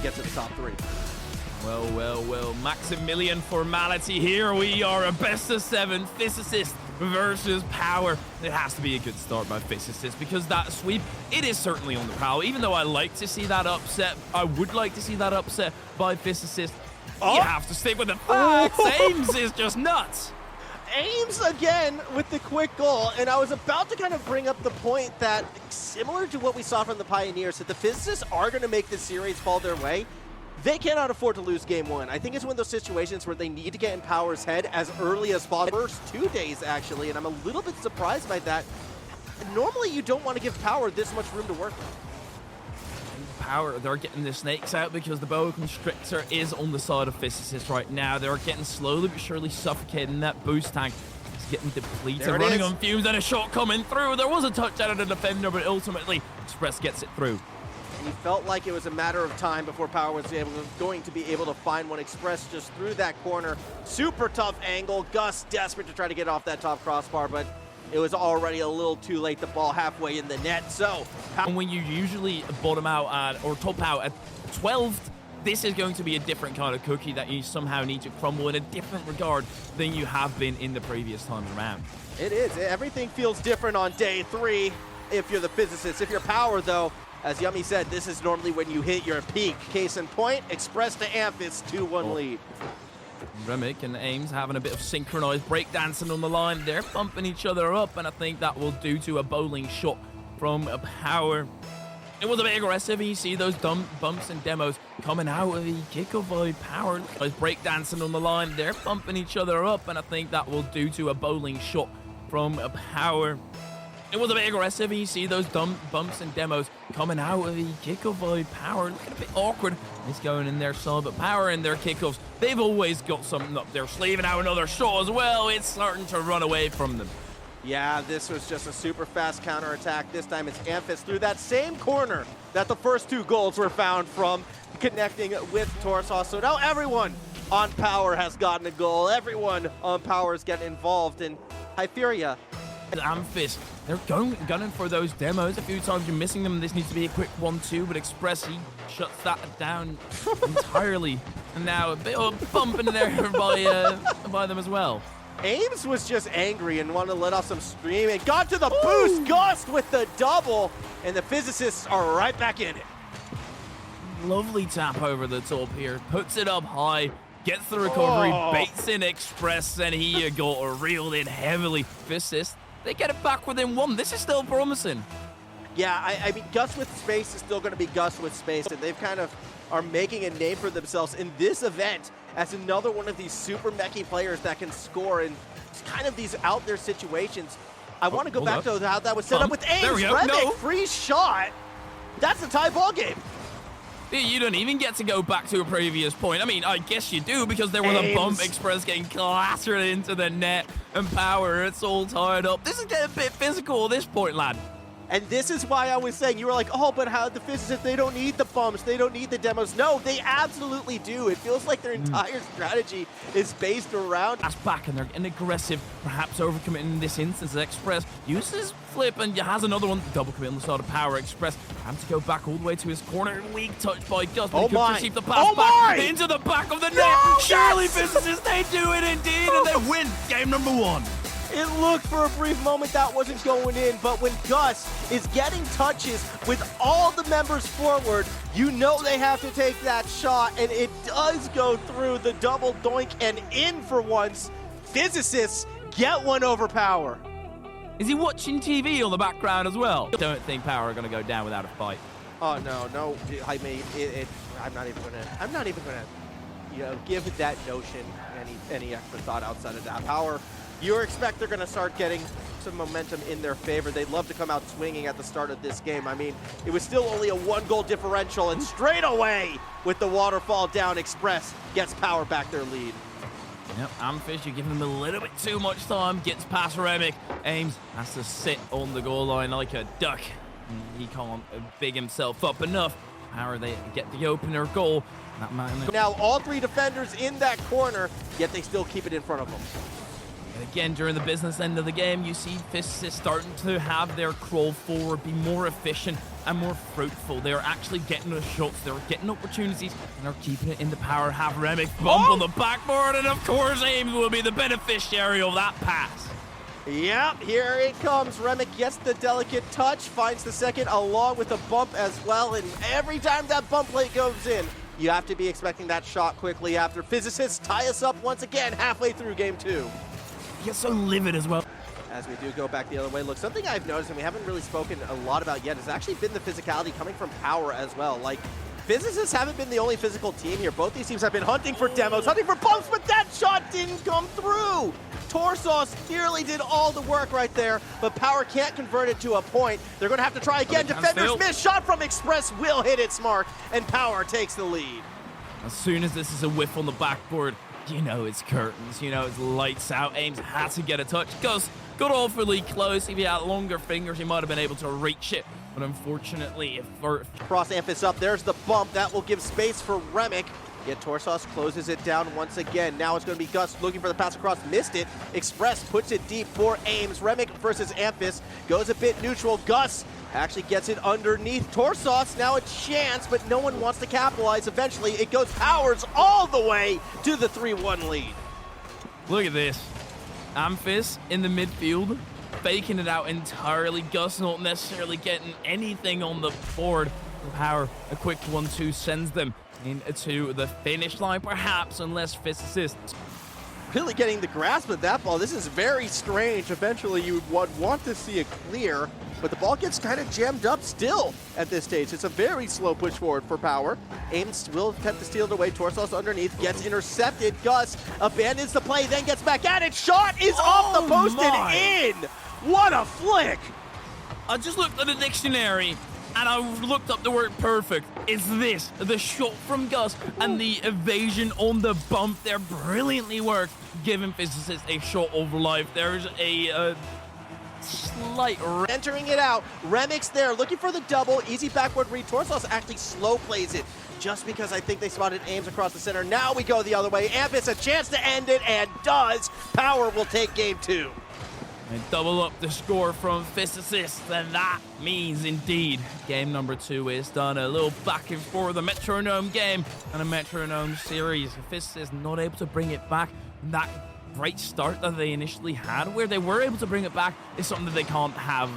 get to the top 3. Well, Maximilian formality. Here we are, a best of 7 Physicists versus Power. It has to be a good start by Physicists because that sweep, it is certainly on the prowl. Even though I like to see that upset, I would like to see that upset by Physicists. You have to stick with the facts. Ames is just nuts. Ames again with the quick goal, and I was about to kind of bring up the point that, similar to what we saw from the Pioneers, that the Physicists are going to make this series fall their way. They cannot afford to lose game 1. I think it's one of those situations where they need to get in Power's head as early as possible. First 2 days, actually, and I'm a little bit surprised by that. Normally, you don't want to give Power this much room to work with. Power, they're getting the snakes out because the boa constrictor is on the side of Physicists right now. They're getting slowly but surely suffocating. That boost tank is getting depleted, running on fumes, and a shot coming through. There was a touch out of the defender, but ultimately Express gets it through. And you felt like it was a matter of time before Power was going to be able to find one. Express just through that corner. Super tough angle. Gus desperate to try to get off that top crossbar, but it was already a little too late. The ball halfway in the net. So, and when you usually bottom out at, or top out at 12th, this is going to be a different kind of cookie that you somehow need to crumble in a different regard than you have been in the previous times around. It is. Everything feels different on day 3 if you're the Physicists. If you're Power, though, as Yummy said, this is normally when you hit your peak. Case in point, Express to Amphis, 2-1 lead. Remick and Ames having a bit of synchronized breakdancing on the line. They're bumping each other up, and I think that will do to a bowling shot from a Power. It was a bit aggressive. You see those bumps and demos coming out of the kickoff by Power. Breakdancing on the line. They're bumping each other up, and I think that will do to a bowling shot from a Power. It was a bit aggressive. You see those bumps and demos coming out of the kickoff by Power. Looking a bit awkward. It's going in their side, but Power in their kickoffs, they've always got something up their sleeve, and now another shot as well. It's starting to run away from them. Yeah, this was just a super fast counterattack. This time it's Amphis through that same corner that the first 2 goals were found from, connecting with Torsos. So now everyone on Power has gotten a goal. Everyone on Power is getting involved in Hyperia. Amphis, they're gunning for those demos. A few times you're missing them. This needs to be a quick 1-2, but Express, he shuts that down entirely. And now a bit of a bump in there by them as well. Ames was just angry and wanted to let off some steam and got to the boost. Gust with the double, and the Physicists are right back in it. Lovely tap over the top here. Puts it up high. Gets the recovery, baits in Express, and he got reeled in heavily. Physicists, they get it back within 1. This is still promising. Yeah, I mean, Gus with space is still going to be Gus with space, and they've kind of are making a name for themselves in this event as another one of these super mechy players that can score in kind of these out there situations. I want to go back to how that was set up with Ames. There we go. No. Free shot. That's a tie ball game. You don't even get to go back to a previous point. I mean, I guess you do, because there was a bump. Express getting clattered into the net, and Power, it's all tied up. This is getting a bit physical at this point, lad. And this is why I was saying, you were like, oh, but how the Physicists, they don't need the bumps, they don't need the demos. No, they absolutely do. It feels like their entire strategy is based around. That's back, and they're getting aggressive, perhaps overcommitting in this instance. Express uses flip and has another one. Double commit on the side of Power. Express having to go back all the way to his corner. Weak touch by Gus, but he could receive the pass back into the back of the net. Surely Physicists, they do it indeed, and they win game number 1. It looked for a brief moment that wasn't going in, but when Gus is getting touches with all the members forward, you know they have to take that shot, and it does go through the double doink and in for once. Physicists get one over Power. Is he watching TV on the background as well? Don't think Power are going to go down without a fight. Oh no! I mean, I'm not even gonna, you know, give that notion any extra thought outside of that. Power, you expect they're going to start getting some momentum in their favor. They'd love to come out swinging at the start of this game. I mean, it was still only a 1-goal differential, and straight away with the waterfall down, Express gets Power back their lead. Yep, Amphis, you're giving him a little bit too much time. Gets past Remick. Ames has to sit on the goal line like a duck. He can't big himself up enough. Power, they get the opener goal. Now all 3 defenders in that corner, yet they still keep it in front of them. And again, during the business end of the game, you see Physicists starting to have their crawl forward, be more efficient, and more fruitful. They're actually getting the shots, they're getting opportunities, and they're keeping it in the power. Have Remick bump on the backboard, and of course Ames will be the beneficiary of that pass. Yep, here it comes. Remick gets the delicate touch, finds the second along with a bump as well, and every time that bump plate goes in, you have to be expecting that shot quickly after. Physicists tie us up once again halfway through game 2. He gets so livid as well. As we do go back the other way, look, something I've noticed and we haven't really spoken a lot about yet has actually been the physicality coming from Power as well. Like, Physicists haven't been the only physical team here. Both these teams have been hunting for demos, hunting for bumps, but that shot didn't come through. Torsos nearly did all the work right there, but Power can't convert it to a point. They're going to have to try again. Defenders miss. Shot from Express will hit its mark, and Power takes the lead. As soon as this is a whiff on the backboard, you know it's curtains, you know it's lights out. Ames had to get a touch. Gus got awfully close. If he had longer fingers, he might have been able to reach it. But unfortunately, Cross Amphis up, there's the bump. That will give space for Remick. Yet Torsos closes it down once again. Now it's going to be Gus looking for the pass across. Missed it. Express puts it deep for Ames. Remick versus Amphis goes a bit neutral. Gus actually gets it underneath. Torsos now a chance, but no one wants to capitalize. Eventually, it goes Powers all the way to the 3-1 lead. Look at this. Amphis in the midfield, faking it out entirely. Gus not necessarily getting anything on the board. Power, a quick 1-2 sends them into the finish line, perhaps, unless Physicists really getting the grasp of that ball. This is very strange. Eventually, you would want to see a clear, but the ball gets kind of jammed up still at this stage. It's a very slow push forward for Power. Ames will attempt to steal it away. Torsos underneath, gets intercepted. Gus abandons the play, then gets back at it. Shot is off the post and in. What a flick. I just looked at the dictionary and I looked up the word perfect. It's this, the shot from Gus and the evasion on the bump there brilliantly worked, giving Physicists a shot of life. There's a slight entering it out. Remick's there looking for the double. Easy backward read. Torsos actually slow plays it just because I think they spotted Ames across the center. Now we go the other way. Amphis a chance to end it and does. Power will take game 2. And double up the score from Physicists, and that means indeed game number 2 is done. A little back and forth, a metronome game and a metronome series. Physicists not able to bring it back. That great start that they initially had, where they were able to bring it back, is something that they can't have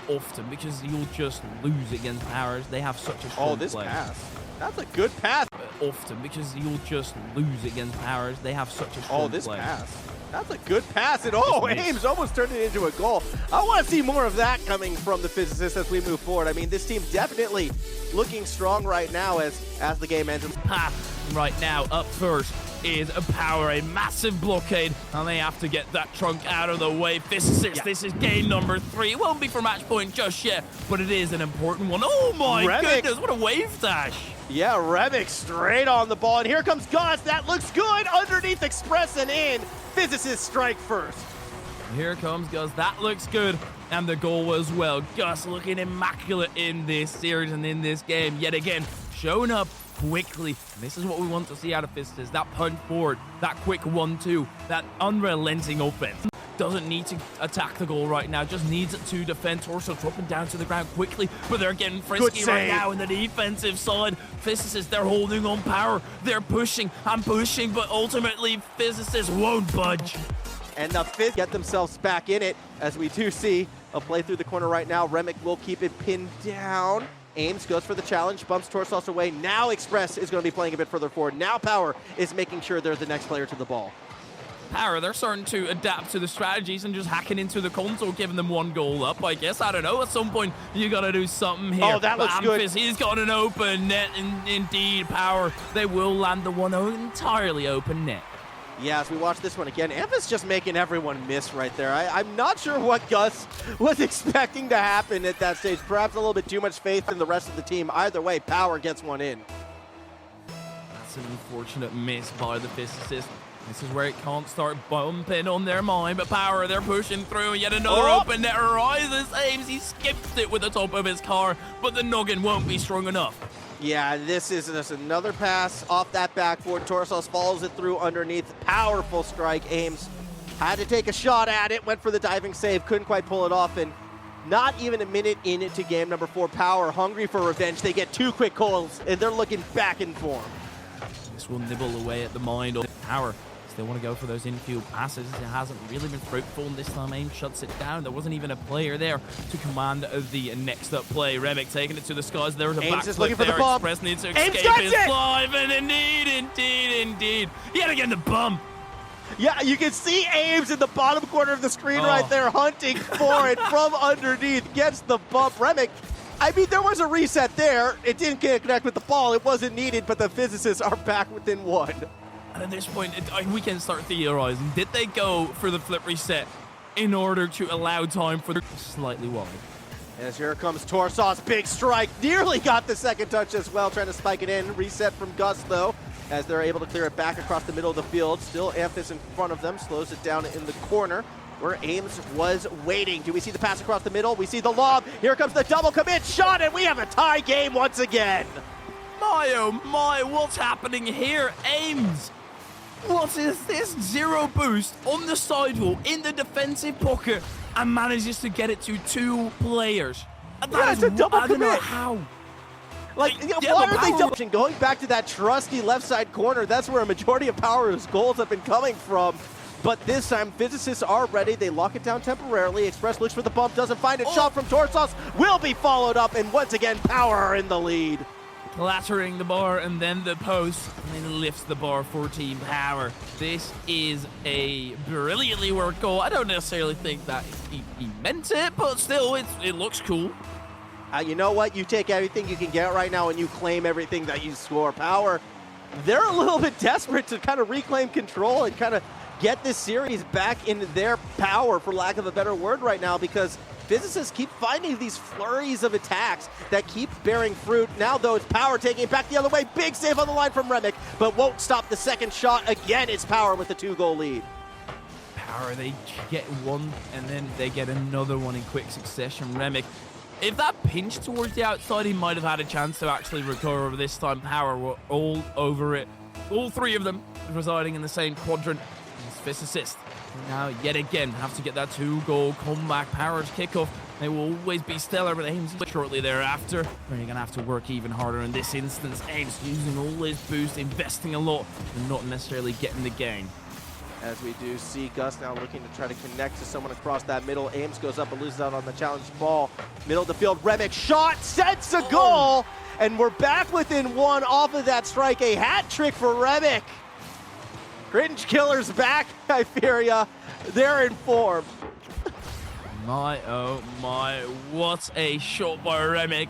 often because you'll just lose against Powers. They have such a strong play. Pass. That's a good pass. Often because you'll just lose against Powers. They have such a strong play. Pass. That's a good pass, and Ames almost turned it into a goal. I want to see more of that coming from the Physicists as we move forward. I mean, this team definitely looking strong right now as the game ends. Right now, up first is a Power, a massive blockade, and they have to get that trunk out of the way. Physicists, this is game number 3. It won't be for match point just yet, but it is an important one. Oh my goodness, what a wave dash. Yeah, Remick straight on the ball, and here comes Gus. That looks good underneath Express and in. Physicists strike first. Here comes Gus. That looks good. And the goal as well. Gus looking immaculate in this series and in this game. Yet again, showing up quickly. This is what we want to see out of Physicists. That punch forward, that quick 1-2, that unrelenting offense. Doesn't need to attack the goal right now, just needs it to defend. Torso dropping down to the ground quickly, but they're getting frisky right now in the defensive side. Physicists, they're holding on Power. They're pushing and pushing, but ultimately Physicists won't budge. And the Fizz get themselves back in it, as we do see a play through the corner right now. Remick will keep it pinned down. Ames goes for the challenge, bumps Torsos away. Now Express is going to be playing a bit further forward. Now Power is making sure they're the next player to the ball. Power, they're starting to adapt to the strategies and just hacking into the console, giving them 1 goal up, I guess. I don't know. At some point, you got to do something here. Oh, that looks good. He's got an open net, and indeed, Power, they will land the one entirely open net. Yeah, as we watch this one again, Amphis just making everyone miss right there. I'm not sure what Gus was expecting to happen at that stage. Perhaps a little bit too much faith in the rest of the team. Either way, Power gets one in. That's an unfortunate miss by the Physicists. This is where it can't start bumping on their mind, but Power, they're pushing through, and yet another open net rises. Ames, he skips it with the top of his car, but the noggin won't be strong enough. Yeah, this is just another pass off that backboard. Torsos follows it through underneath. Powerful strike. Ames had to take a shot at it, went for the diving save, couldn't quite pull it off, and Not even a minute into game number 4. Power, hungry for revenge. They get 2 quick calls, and they're looking back in form. This will nibble away at the mind of Power. They want to go for those infield passes. It hasn't really been fruitful, and this time Ames shuts it down. There wasn't even a player there to command the next up play. Remick taking it to the skies. There was a backflip there. Express needs to escape his life, and indeed. Yet again, the bump. Yeah, you can see Ames in the bottom corner of the screen right there, hunting for it from underneath. Gets the bump. Remick, I mean, there was a reset there. It didn't connect with the ball. It wasn't needed, but the Physicists are back within 1. And at this point, we can start theorizing. Did they go for the flip reset in order to allow time for the slightly wide? As here comes Torsos, big strike. Nearly got the second touch as well, trying to spike it in. Reset from Gus, though, as they're able to clear it back across the middle of the field. Still Amphis in front of them, slows it down in the corner where Ames was waiting. Do we see the pass across the middle? We see the lob. Here comes the double commit shot, and we have a tie game once again. My, oh my, what's happening here? Ames! What is this? 0 boost on the sidewall in the defensive pocket and manages to get it to 2 players. It's a double commit. I don't know how. Why are they double? Going back to that trusty left side corner, that's where a majority of Power's goals have been coming from. But this time, Physicists are ready. They lock it down temporarily. Express looks for the bump, doesn't find it. Shot from Torsos will be followed up, and once again, Power are in the lead. Clattering the bar and then the post, and then lifts the bar for Team Power. This is a brilliantly worked goal. I don't necessarily think that he meant it, but still, it looks cool. You know what? You take everything you can get right now and you claim everything that you score. Power, they're a little bit desperate to kind of reclaim control and kind of get this series back into their power, for lack of a better word right now, because Physicists keep finding these flurries of attacks that keep bearing fruit. Now, though, it's Power taking it back the other way. Big save on the line from Remick, but won't stop the second shot. Again, it's Power with the 2-goal lead. Power, they get one, and then they get another one in quick succession. Remick, if that pinch towards the outside, he might have had a chance to actually recover. This time, Power were all over it. All 3 of them residing in the same quadrant. Physicists now yet again have to get that 2-goal comeback. Power's kickoff, they will always be stellar, but Ames shortly thereafter. They're going to have to work even harder in this instance. Ames using all his boost, investing a lot, and not necessarily getting the gain. As we do see Gus now looking to try to connect to someone across that middle. Ames goes up and loses out on the challenge ball. Middle of the field, Remick shot, sets a goal, and we're back within 1 off of that strike. A hat trick for Remick. Cringe Killer's back, I fear ya. They're in form. My, oh my, what a shot by Remick.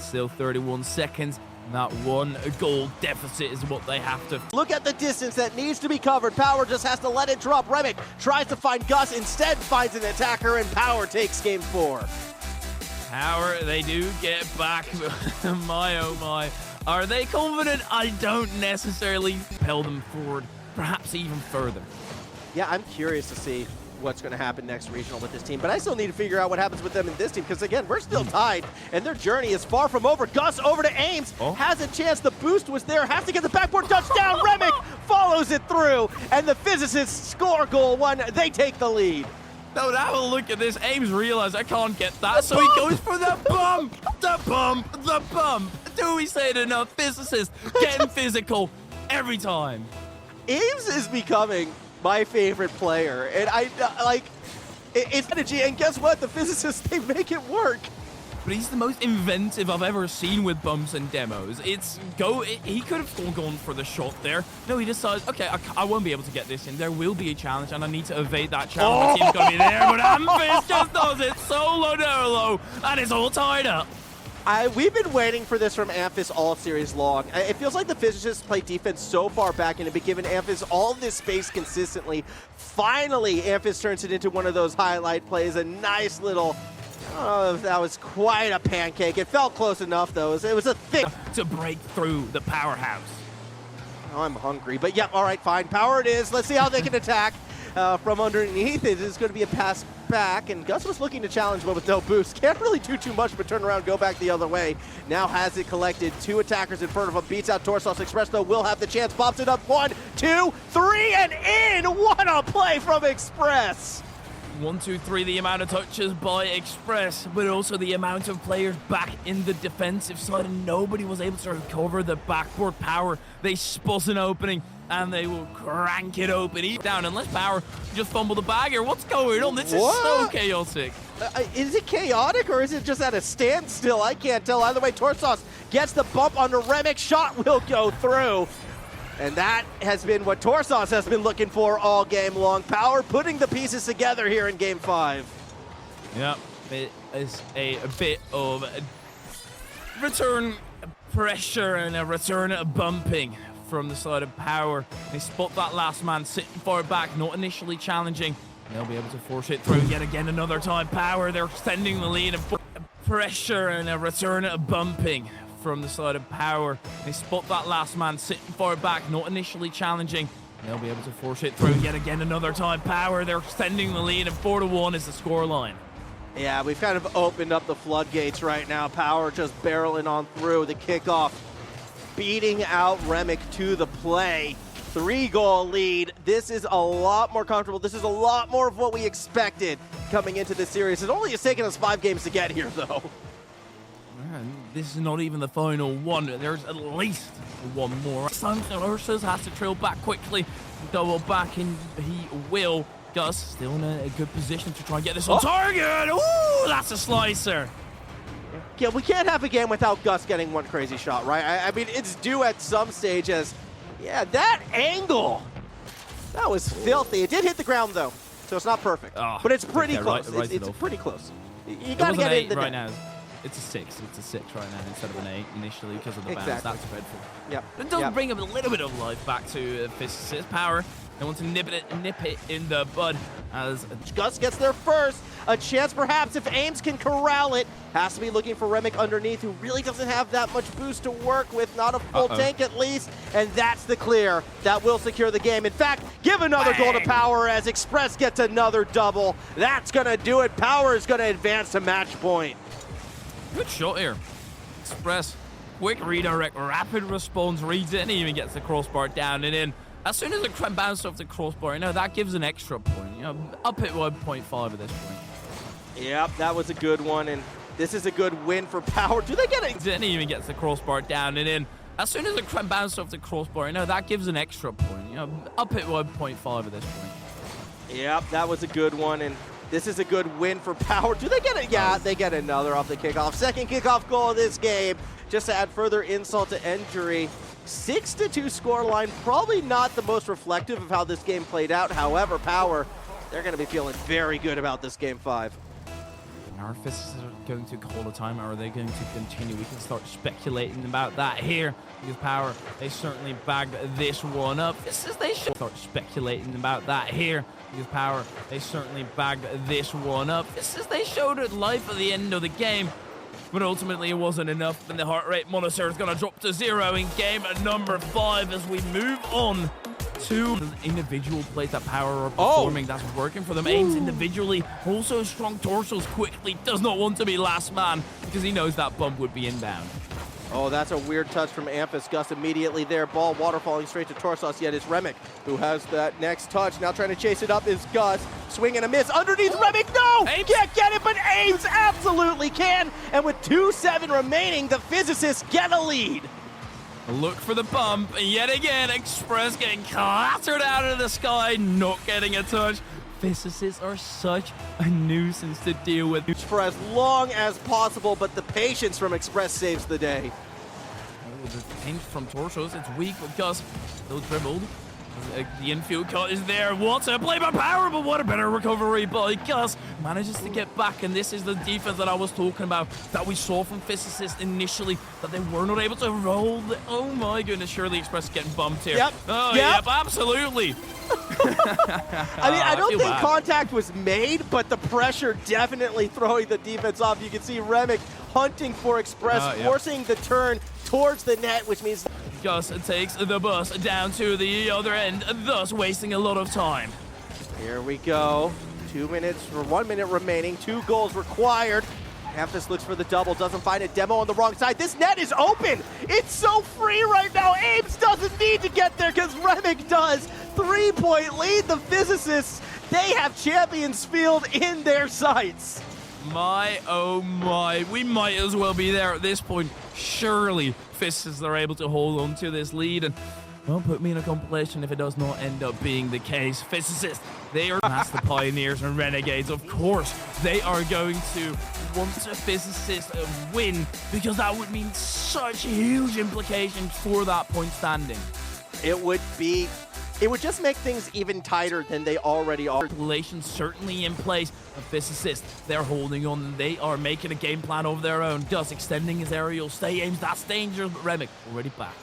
Still 31 seconds. That 1-goal deficit is what they have to. Look at the distance that needs to be covered. Power just has to let it drop. Remick tries to find Gus, instead finds an attacker, and Power takes game 4. Power, they do get back. My, oh my. Are they confident? I don't necessarily propel them forward. Perhaps even further. Yeah, I'm curious to see what's going to happen next regional with this team, but I still need to figure out what happens with them in this team, because again, we're still tied, and their journey is far from over. Gus over to Ames, has a chance. The boost was there, has to get the backboard touchdown. Remick follows it through, and the Physicists score goal 1. They take the lead. No, have a look at this. Ames realized I can't get that, so he goes for the bump, the bump, the bump. Do we say it enough? Physicists getting physical every time. Ames is becoming my favorite player, and it's energy, and guess what? The Physicists, they make it work. But he's the most inventive I've ever seen with bumps and demos. He could have gone for the shot there. No, he decides, okay, I won't be able to get this in. There will be a challenge, and I need to evade that challenge. The team's going to be there, but Amphis just does it solo dolo, and it's all tied up. We've been waiting for this from Amphis all series long. It feels like the Physicists play defense so far back and have been giving Amphis all this space consistently. Finally, Amphis turns it into one of those highlight plays. A nice little, that was quite a pancake. It felt close enough, though. It was a thick to break through the powerhouse. Oh, I'm hungry, but yep, all right, fine. Power it is. Let's see how they can attack from underneath. It is going to be a pass back, and Gus was looking to challenge, but with no boost. Can't really do too much but turn around, go back the other way. Now has it collected. 2 attackers in front of him. Beats out Torsos. Express, though, will have the chance. Pops it up. 1, 2, 3, and in! What a play from Express! 1, 2, 3, the amount of touches by Express, but also the amount of players back in the defensive side, and nobody was able to recover the backboard. Power, they spot an opening, and they will crank it open. Eat down, unless Power just fumble the bag here. What's going on? This is so chaotic. Is it chaotic, or is it just at a standstill? I can't tell. Either way, Torsos gets the bump on the Remick. Shot will go through. And that has been what Torsos has been looking for all game long. Power putting the pieces together here in Game 5. Yep, it is a bit of return pressure and a return bumping from the side of Power. They spot that last man sitting far back, not initially challenging. They'll be able to force it through yet again another time. Power, they're extending the lead, and pressure and a return bumping from the side of Power. They spot that last man sitting far back, not initially challenging. They'll be able to force it through yet again another time. Power, they're extending the lead, and 4-1 is the scoreline. Yeah, we've kind of opened up the floodgates right now. Power just barreling on through the kickoff, beating out Remick to the play. 3-goal lead. This is a lot more comfortable. This is a lot more of what we expected coming into this series. It only has taken us 5 games to get here, though. This is not even the final one. There's at least one more. Ursus has to trail back quickly, double back, and he will. Gus still in a good position to try and get this on target. Ooh, that's a slicer. Yeah, we can't have a game without Gus getting one crazy shot, right? I mean, it's due at some stage as, yeah, that angle, that was filthy. It did hit the ground, though, so it's not perfect. But it's pretty close. It's pretty close. You got to get it in the net. Now. It's a 6. It's a 6 right now instead of an 8 initially because of the bounce. That's dreadful. Yep. It does bring a little bit of life back to Physicists. Power. They want to nip it in the bud as Gus gets there first. A chance perhaps if Ames can corral it. Has to be looking for Remick underneath, who really doesn't have that much boost to work with. Not a full tank at least. And that's the clear. That will secure the game. In fact, give another goal to Power as Express gets another double. That's going to do it. Power is going to advance to match point. Good shot here. Express, quick redirect, rapid response, reads it, and even gets the crossbar down and in. As soon as it bounced off the crossbar, you know, that gives an extra point. You know, up at 1.5 at this point. Yep, that was a good one, and this is a good win for Power. Do they get it? And even gets the crossbar down and in. As soon as it bounced off the crossbar, you know, that gives an extra point. You know, up at 1.5 at this point. Yep, that was a good one, and this is a good win for Power. Do they get it? Yeah, they get another off the kickoff. Second kickoff goal of this game. Just to add further insult to injury. 6-2 scoreline. Probably not the most reflective of how this game played out. However, Power, they're going to be feeling very good about this Game 5. Are Physicists going to call a time, or are they going to continue? We can start speculating about that here. Because Power, they certainly bagged this one up. They should start speculating about that here. Because Power, they certainly bagged this one up. They showed it life at the end of the game. But ultimately, it wasn't enough, and the heart rate monitor is going to drop to 0 in game number 5 as we move on to individual plays that Power are performing. That's working for them. Ames individually, also strong torsos quickly, does not want to be last man because he knows that bump would be inbound. Oh, that's a weird touch from Amphis. Gus immediately there. Ball waterfalling straight to Torsos, yet it's Remick who has that next touch. Now trying to chase it up is Gus. Swing and a miss. Underneath Remick. No! Ames can't get it, but Ames absolutely can. And with 2-7 remaining, the Physicists get a lead. Look for the bump. Yet again, Express getting clattered out of the sky, not getting a touch. Physicists are such a nuisance to deal with for as long as possible, but the patience from Express saves the day. Oh, the pinch from Torsos, it's weak, but Gus still dribbled. The infield cut is there. What a play by Power, but what a better recovery by Gus. Manages to get back, and this is the defense that I was talking about, that we saw from Physicists initially, that they were not able to roll. Oh my goodness, surely Express getting bumped here. Yep. Oh, yep, absolutely. I mean, I don't think contact was made, but the pressure definitely throwing the defense off. You can see Remick hunting for Express, forcing the turn towards the net, which means Gus takes the bus down to the other end, thus wasting a lot of time. Here we go. 2 minutes or 1 minute remaining. 2 goals required. Amphis looks for the double, doesn't find it. Demo on the wrong side. This net is open. It's so free right now. Ames doesn't need to get there because Remick does. 3-point lead. The Physicists, they have Champions Field in their sights. My, oh my, we might as well be there at this point. Surely Physicists are able to hold on to this lead, and well, put me in a compilation if it does not end up being the case. Physicists, they are past the Pioneers and Renegades. Of course, they are going to want a Physicist win, because that would mean such huge implications for that point standing. It would just make things even tighter than they already are. Relations certainly in place. The Physicists, they're holding on. They are making a game plan of their own. Gus extending his aerial stay aims. That's dangerous, but Remick already back.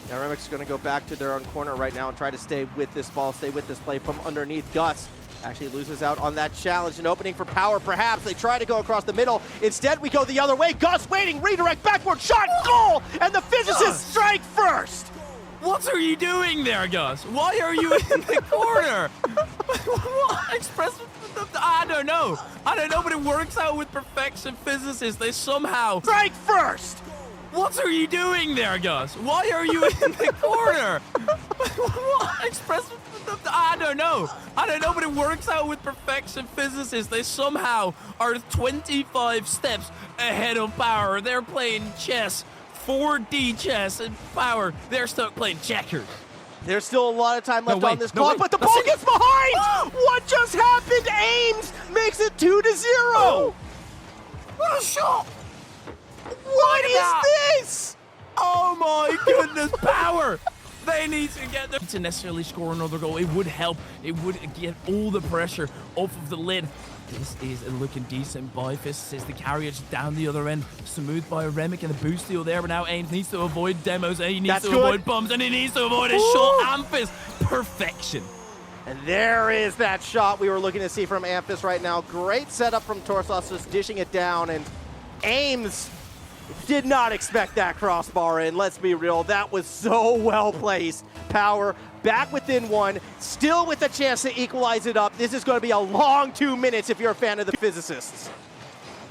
Now Remic's going to go back to their own corner right now and try to stay with this ball, stay with this play from underneath. Gus actually loses out on that challenge. An opening for Power, perhaps. They try to go across the middle. Instead, we go the other way. Gus waiting, redirect, backward shot, goal! And the Physicists strike first! What are you doing there, Gus? Why are you in the corner? What? Express... I don't know, but it works out with perfection. Physicists, they somehow... Strike first! What are you doing there, Gus? Why are you in the corner? What? Express... I don't know, but it works out with perfection. Physicists, they somehow are 25 steps ahead of Power. They're playing chess. 4D chess, and Power, they're stuck playing checkers. There's still a lot of time left on this clock, but the ball gets behind! What just happened? Ames makes it 2-0! What a shot! What is this? Oh my goodness, Power! They need to get them to necessarily score another goal. It would help. It would get all the pressure off of the lid. This is looking decent by Physicists. The carriage down the other end, smoothed by Remick, and the boost steal there, but now Ames needs to avoid demos, and he needs to avoid bumps, and he needs to avoid a shot. Amphis, perfection. And there is that shot we were looking to see from Amphis right now. Great setup from Torsos, just dishing it down, and Ames did not expect that crossbar in. Let's be real, that was so well placed. Power back within one, still with a chance to equalize it up. This is going to be a long 2 minutes if you're a fan of the Physicists.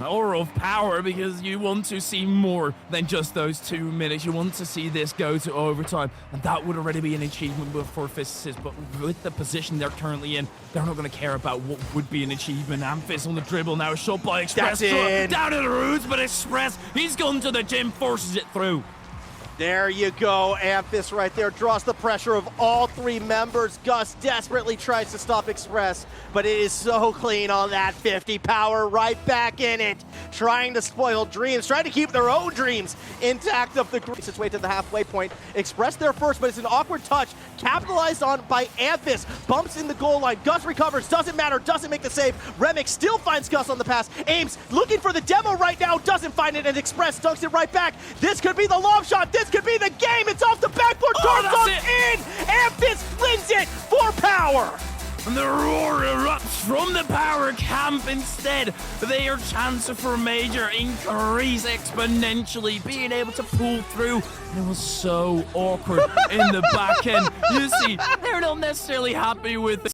Or of Power, because you want to see more than just those 2 minutes. You want to see this go to overtime, and that would already be an achievement for Physicists. But with the position they're currently in, they're not going to care about what would be an achievement. Amphis on the dribble now, shot by Express. Down to the roots, but Express, he's gone to the gym, forces it through. There you go, Amphis right there draws the pressure of all three members. Gus desperately tries to stop Express, but it is so clean on that 50. Power right back in it, trying to spoil dreams, trying to keep their own dreams intact of the group. Its way to the halfway point. Express there first, but it's an awkward touch, capitalized on by Amphis. Bumps in the goal line. Gus recovers, doesn't matter, doesn't make the save. Remick still finds Gus on the pass. Ames looking for the demo right now, doesn't find it, and Express dunks it right back. This could be the lob shot. This could be the game. It's off the backboard. Torsos in. Amphis wins it for Power. And the roar erupts from the Power camp instead. Their chance for major increase exponentially, being able to pull through. It was so awkward in the back end. You see, they're not necessarily happy with it.